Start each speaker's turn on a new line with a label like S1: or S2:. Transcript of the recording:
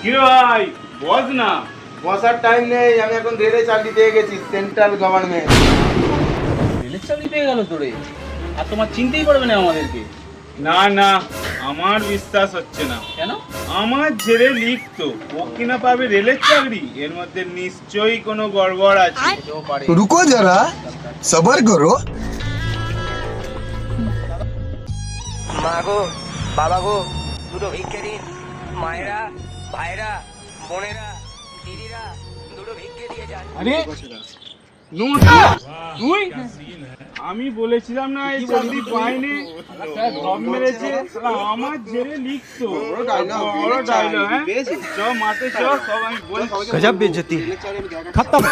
S1: কি রে ভাই, বস না।
S2: বসার টাইম নেই, আমি এখন রেলে চাকরি পেয়ে গেছি, সেন্ট্রাল গভর্নমেন্ট।
S3: রেলের চাকরি পেয়ে গেল তোরে, আর তোমার চিনতেই পারবে না আমাদেরকে।
S1: না না, আমার বিশ্বাস হচ্ছে না।
S3: কেন?
S1: আমার ছেলে লিখতো, ও কিনা পাবে রেলের চাকরি? এর মধ্যে নিশ্চয়ই কোনো গড়বড় আছে।
S3: হতেও পারে।
S4: रुको जरा सबर करो।
S5: মা গো, বাবা গো, দুটো ভিক্ষে দিন। মায়েরা, ভাইরা, বোনেরা, দিদিরা, দুটো ভিক্ষে দিয়ে যান।
S1: আরে তুই, আমি বলেছিলাম না এই চাকরি পাইনি, সব মেরেছে। আমার ছেলে লিখতো, বড় ডায়লগ। হ্যাঁ, চ মাঠে চ, সব আমি বলছি।
S4: गजब बेइज्जती है खत्म।